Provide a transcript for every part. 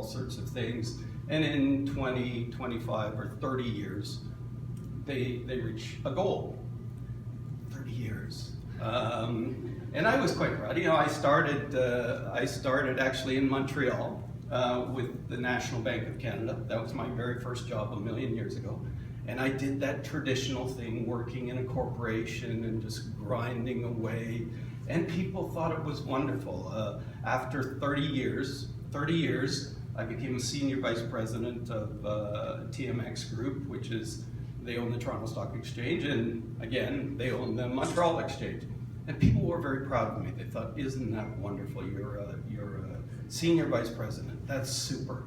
sorts of things. And in 20, 25, or 30 years, they reach a goal. 30 years. And I was quite proud. You know, I started actually in Montreal with the National Bank of Canada. That was my very first job a million years ago. And I did that traditional thing, working in a corporation and just grinding away. And people thought it was wonderful. After 30 years, I became a senior vice president of TMX Group, which is, they own the Toronto Stock Exchange, and again, they own the Montreal Exchange. And people were very proud of me. They thought, isn't that wonderful? You're a senior vice president. That's super.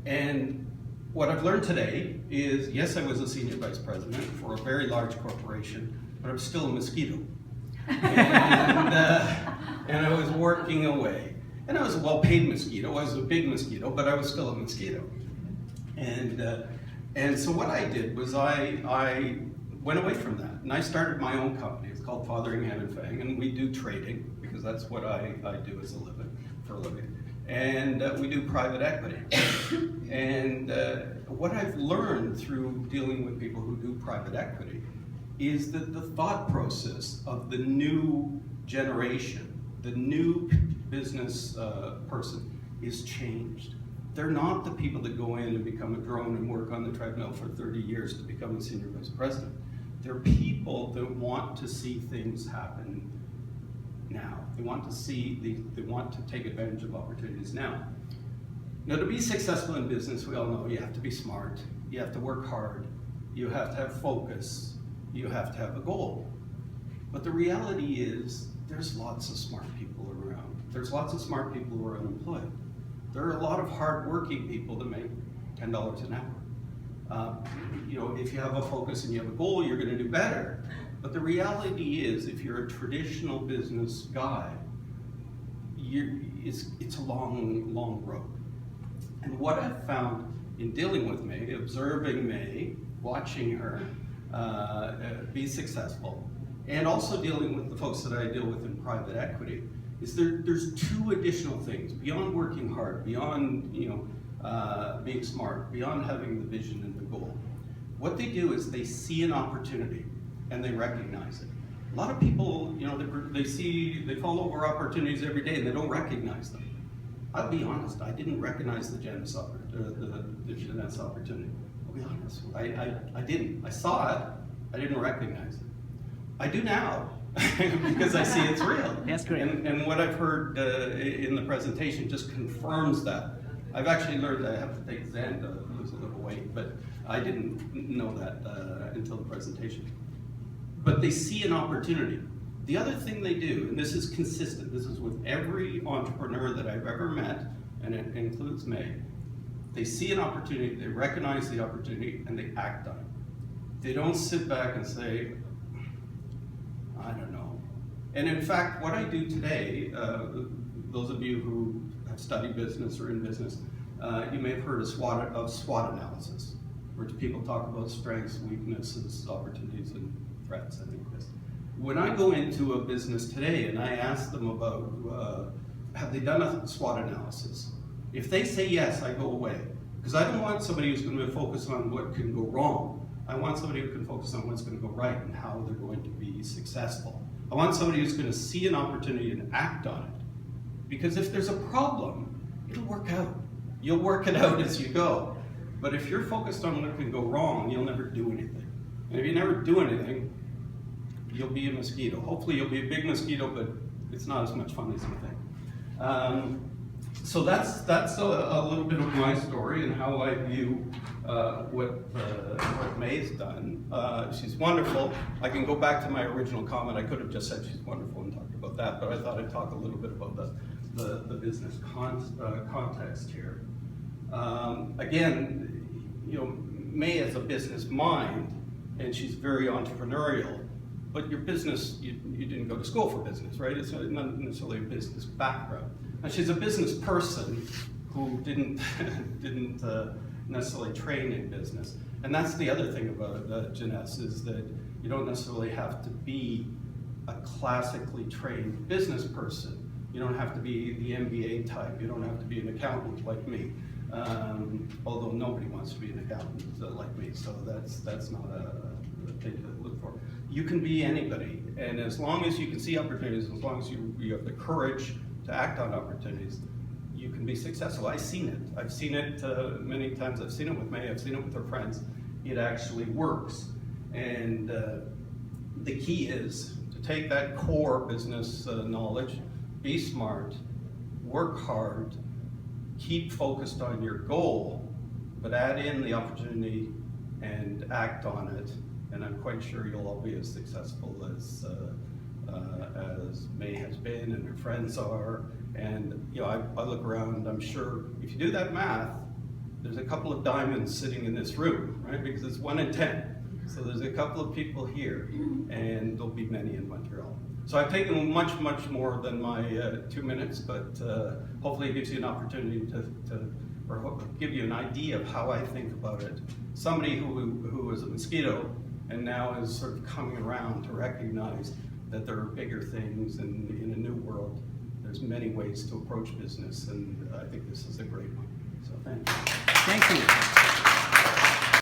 And what I've learned today is, yes, I was a senior vice president for a very large corporation, but I'm still a mosquito. And I was working away. And I was a well-paid mosquito. I was a big mosquito, but I was still a mosquito. And so what I did was I went away from that, and I started my own company. It's called Fathering Hand and Fang, and we do trading, because that's what I do as a living, for a living. And we do private equity. And what I've learned through dealing with people who do private equity is that the thought process of the new generation, the new business person, is changed. They're not the people that go in and become a drone and work on the treadmill for 30 years to become a senior vice president. They're people that want to see things happen now. They want to take advantage of opportunities now. Now, to be successful in business, we all know you have to be smart, you have to work hard, you have to have focus, you have to have a goal. But the reality is, there's lots of smart people around. There's lots of smart people who are unemployed. There are a lot of hard-working people that make $10 an hour. You know, if you have a focus and you have a goal, you're going to do better. But the reality is, if you're a traditional business guy, it's a long road. And what I've found in dealing with May, observing May, watching her be successful, and also dealing with the folks that I deal with in private equity, is there's two additional things beyond working hard, beyond being smart, beyond having the vision and the goal. What they do is they see an opportunity and they recognize it. A lot of people, they fall over opportunities every day and they don't recognize them. I'll be honest, I didn't recognize the Janus opportunity. I'll be honest, I didn't. I saw it, I didn't recognize it. I do now, because I see it's real. That's great. And what I've heard in the presentation just confirms that. I've actually learned that I have to take Zen to lose a little weight, but I didn't know that until the presentation. But they see an opportunity. The other thing they do, and this is consistent, this is with every entrepreneur that I've ever met, and it includes May, they see an opportunity, they recognize the opportunity, and they act on it. They don't sit back and say, I don't know. And in fact, what I do today, those of you who have studied business or in business, you may have heard of SWOT analysis, where people talk about strengths, weaknesses, opportunities, and threats, and this. When I go into a business today and I ask them about, have they done a SWOT analysis? If they say yes, I go away. Because I don't want somebody who's going to focus on what can go wrong. I want somebody who can focus on what's going to go right and how they're going to be successful. I want somebody who's going to see an opportunity and act on it. Because if there's a problem, it'll work out. You'll work it out as you go. But if you're focused on what can go wrong, you'll never do anything. And if you never do anything, you'll be a mosquito. Hopefully you'll be a big mosquito, but it's not as much fun as you think. So that's a little bit of my story and how I view what May's done. She's wonderful. I can go back to my original comment. I could have just said she's wonderful and talked about that, but I thought I'd talk a little bit about the business context here. Again, May has a business mind, and she's very entrepreneurial. But your business, you didn't go to school for business, right? It's not necessarily a business background. Now, she's a business person who didn't necessarily train in business. And that's the other thing about Janus, is that you don't necessarily have to be a classically trained business person. You don't have to be the MBA type. You don't have to be an accountant like me. Although nobody wants to be an accountant like me, so that's not a thing to look for. You can be anybody, and as long as you can see opportunities, as long as you have the courage to act on opportunities, you can be successful. I've seen it. I've seen it many times. I've seen it with May. I've seen it with her friends. It actually works. And the key is to take that core business knowledge, be smart, work hard, keep focused on your goal, but add in the opportunity and act on it. And I'm quite sure you'll all be as successful as May has been and her friends are. And you know, I look around, I'm sure if you do that math, there's a couple of diamonds sitting in this room, right? Because it's 1 in 10. So there's a couple of people here, and there'll be many in Montreal. So I've taken much more than my 2 minutes, but hopefully it gives you an opportunity or give you an idea of how I think about it. Somebody who was a mosquito and now is sort of coming around to recognize that there are bigger things in a new world. There's many ways to approach business, and I think this is a great one. So thank you. Thank you.